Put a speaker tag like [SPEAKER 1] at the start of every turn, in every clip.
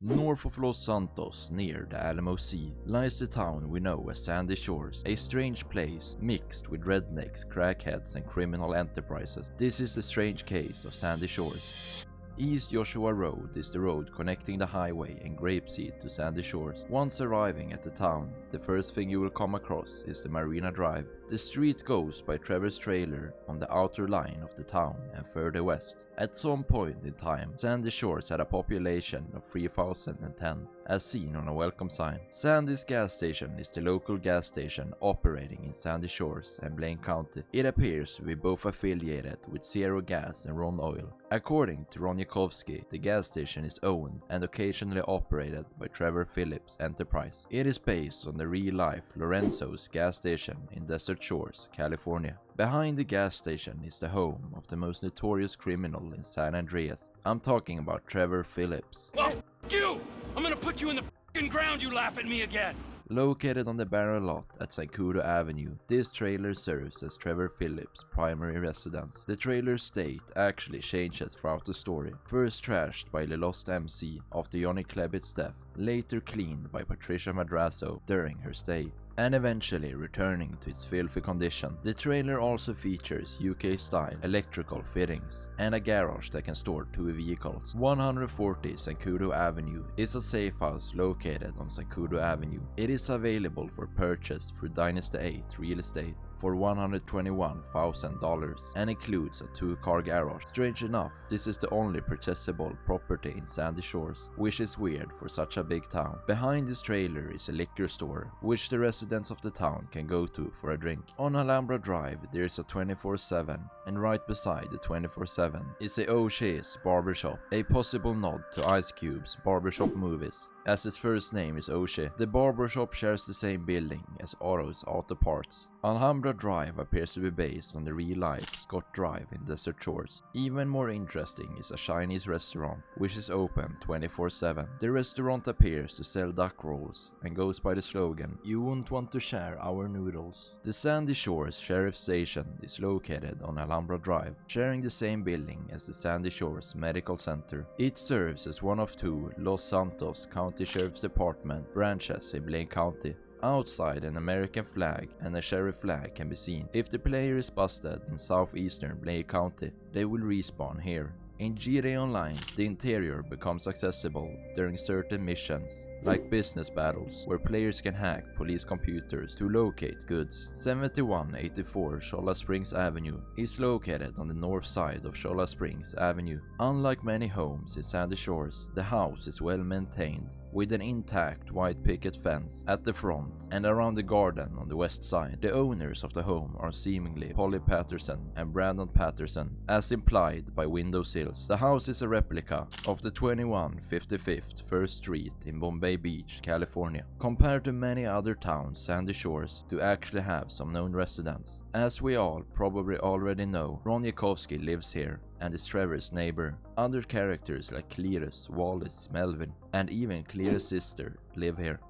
[SPEAKER 1] North of Los Santos, near the Alamo Sea, lies the town we know as Sandy Shores, a strange place mixed with rednecks, crackheads and criminal enterprises. This is the strange case of Sandy Shores. East Joshua Road is the road connecting the highway and Grapeseed to Sandy Shores. Once arriving at the town, the first thing you will come across is the Marina Drive. The street goes by Trevor's trailer on the outer line of the town and further west. At some point in time, Sandy Shores had a population of 3,010, as seen on a welcome sign. Sandy's gas station is the local gas station operating in Sandy Shores and Blaine County. It appears to be both affiliated with Zero Gas and Ron Oil. According to Ron Yakovsky, the gas station is owned and occasionally operated by Trevor Phillips Enterprise. It is based on the real-life Lorenzo's gas station in Desert Shores, California. Behind the gas station is the home of the most notorious criminal in San Andreas. I'm talking about Trevor Phillips.
[SPEAKER 2] Well, f*** you! I'm gonna put you in the f***ing ground, you laugh at me again!
[SPEAKER 1] Located on the barren lot at Zancudo Avenue, this trailer serves as Trevor Phillips' primary residence. The trailer's state actually changes throughout the story. First trashed by the lost MC after Johnny Klebett's death, later cleaned by Patricia Madrazo during her stay, and eventually returning to its filthy condition. The trailer also features UK-style electrical fittings and a garage that can store 2 vehicles. 140 Zancudo Avenue is a safe house located on Zancudo Avenue. It is available for purchase through Dynasty 8 Real Estate for $121,000 and includes a 2-car garage. Strange enough, this is the only purchasable property in Sandy Shores, which is weird for such a big town. Behind this trailer is a liquor store, which the residents of the town can go to for a drink. On Alhambra Drive there is a 24/7, and right beside the 24/7 is a O'Shea's barbershop, a possible nod to Ice Cube's barbershop movies, as its first name is O'Shea. The barbershop shares the same building as Otto's Auto Parts. Alhambra Drive appears to be based on the real-life Scott Drive in Desert Shores. Even more interesting is a Chinese restaurant, which is open 24/7. The restaurant appears to sell duck rolls and goes by the slogan, "You won't want to share our noodles." The Sandy Shores Sheriff Station is located on Alhambra Drive, sharing the same building as the Sandy Shores Medical Center. It serves as one of 2 Los Santos County Sheriff's Department branches in Blaine County. Outside, an American flag and a sheriff flag can be seen. If the player is busted in southeastern Blaine County, they will respawn here. In GTA Online, the interior becomes accessible during certain missions, like business battles, where players can hack police computers to locate goods. 7184 Shola Springs Avenue is located on the north side of Shola Springs Avenue. Unlike many homes in Sandy Shores, the house is well maintained, with an intact white picket fence at the front and around the garden on the west side. The owners of the home are seemingly Polly Patterson and Brandon Patterson, as implied by windowsills. The house is a replica of the 2155th First Street in Bombay Beach, California. Compared to many other towns, Sandy Shores do actually have some known residents. As we all probably already know, Ron Yakovsky lives here and is Trevor's neighbor. Other characters like Cletus, Wallace, Melvin, and even Cletus' sister live here.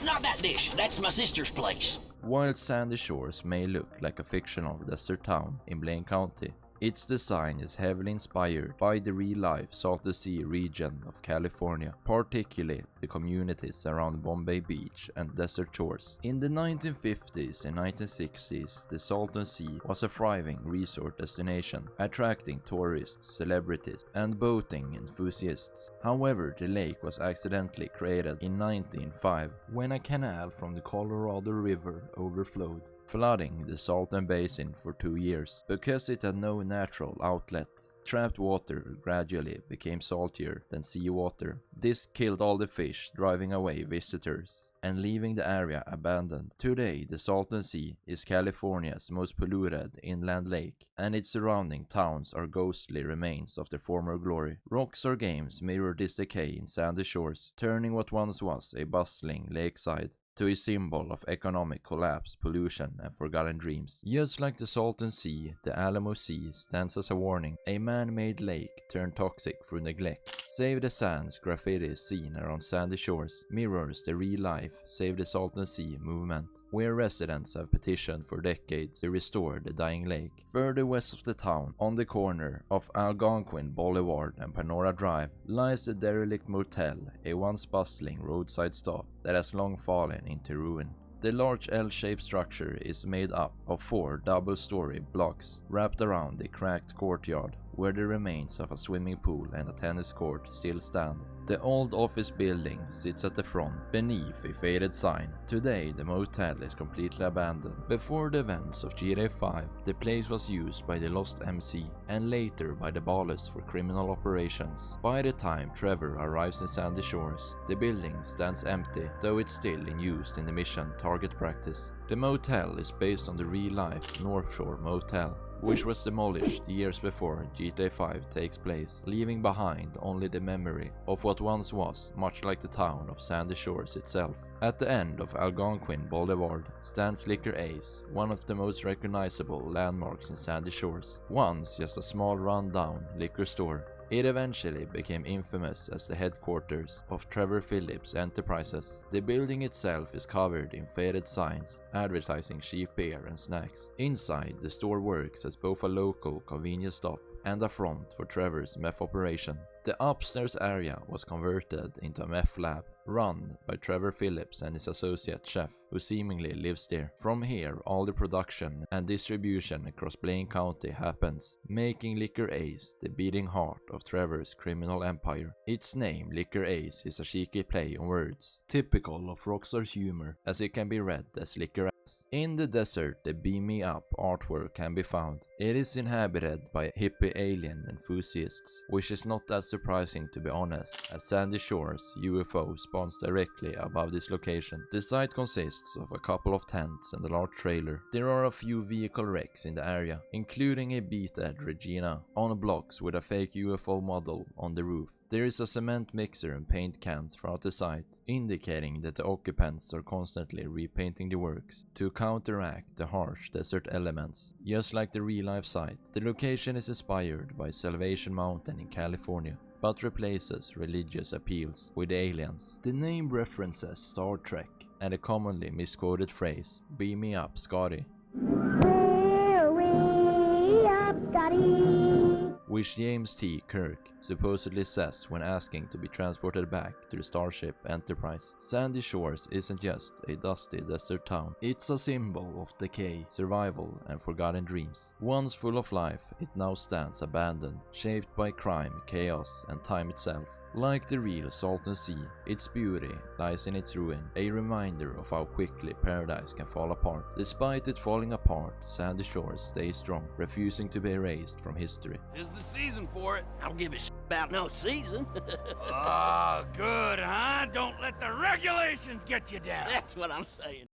[SPEAKER 3] Not that dish, that's my sister's place.
[SPEAKER 1] While Sandy Shores may look like a fictional desert town in Blaine County, its design is heavily inspired by the real-life Salton Sea region of California, particularly the communities around Bombay Beach and Desert Shores. In the 1950s and 1960s, the Salton Sea was a thriving resort destination, attracting tourists, celebrities, and boating enthusiasts. However, the lake was accidentally created in 1905 when a canal from the Colorado River overflowed, flooding the Salton Basin for 2 years. Because it had no natural outlet, trapped water gradually became saltier than seawater. This killed all the fish, driving away visitors and leaving the area abandoned. Today, the Salton Sea is California's most polluted inland lake, and its surrounding towns are ghostly remains of their former glory. Rockstar Games mirror this decay in Sandy Shores, turning what once was a bustling lakeside to a symbol of economic collapse, pollution, and forgotten dreams. Just like the Salton Sea, the Alamo Sea stands as a warning. A man-made lake turned toxic through neglect. Save the Sands graffiti seen around Sandy Shores mirrors the real-life Save the Salton Sea movement. where residents have petitioned for decades to restore the dying lake. Further west of the town, on the corner of Algonquin Boulevard and Panora Drive, lies the derelict motel, a once bustling roadside stop that has long fallen into ruin. The large L-shaped structure is made up of 4 double-story blocks wrapped around a cracked courtyard, where the remains of a swimming pool and a tennis court still stand. The old office building sits at the front, beneath a faded sign. Today, the motel is completely abandoned. Before the events of GTA 5, the place was used by the Lost MC, and later by the Ballers for criminal operations. By the time Trevor arrives in Sandy Shores, the building stands empty, though it's still in use in the mission target practice. The motel is based on the real-life North Shore Motel, which was demolished years before GTA 5 takes place, leaving behind only the memory of what once was, much like the town of Sandy Shores itself. At the end of Algonquin Boulevard stands Liquor Ace, one of the most recognizable landmarks in Sandy Shores. Once just a small run-down liquor store, it eventually became infamous as the headquarters of Trevor Phillips Enterprises. The building itself is covered in faded signs advertising cheap beer and snacks. Inside, the store works as both a local convenience stop and a front for Trevor's meth operation. The upstairs area was converted into a meth lab, run by Trevor Phillips and his associate chef, who seemingly lives there. From here, all the production and distribution across Blaine County happens, making Liquor Ace the beating heart of Trevor's criminal empire. Its name, Liquor Ace, is a cheeky play on words, typical of Rockstar's humor, as it can be read as Liquor Ace. In the desert, the Beam Me Up artwork can be found. It is inhabited by hippie alien enthusiasts, which is not that surprising to be honest, as Sandy Shores UFO spawns directly above this location. The site consists of a couple of tents and a large trailer. There are a few vehicle wrecks in the area, including a beat-ed Regina on blocks with a fake UFO model on the roof. There is a cement mixer and paint cans throughout the site, indicating that the occupants are constantly repainting the works to counteract the harsh desert elements, just like the real-life site. The location is inspired by Salvation Mountain in California, but replaces religious appeals with aliens. The name references Star Trek and a commonly misquoted phrase, "Beam me up, Scotty," which James T. Kirk supposedly says when asking to be transported back to the Starship Enterprise. Sandy Shores isn't just a dusty desert town, it's a symbol of decay, survival, and forgotten dreams. Once full of life, it now stands abandoned, shaped by crime, chaos, and time itself. Like the real Salton Sea, its beauty lies in its ruin, a reminder of how quickly paradise can fall apart. Despite it falling apart, Sandy Shores stays strong, refusing to be erased from history.
[SPEAKER 2] Is the season for it?
[SPEAKER 3] I don't give a about no season.
[SPEAKER 2] Oh, good, huh? Don't let the regulations get you down.
[SPEAKER 3] That's what I'm saying.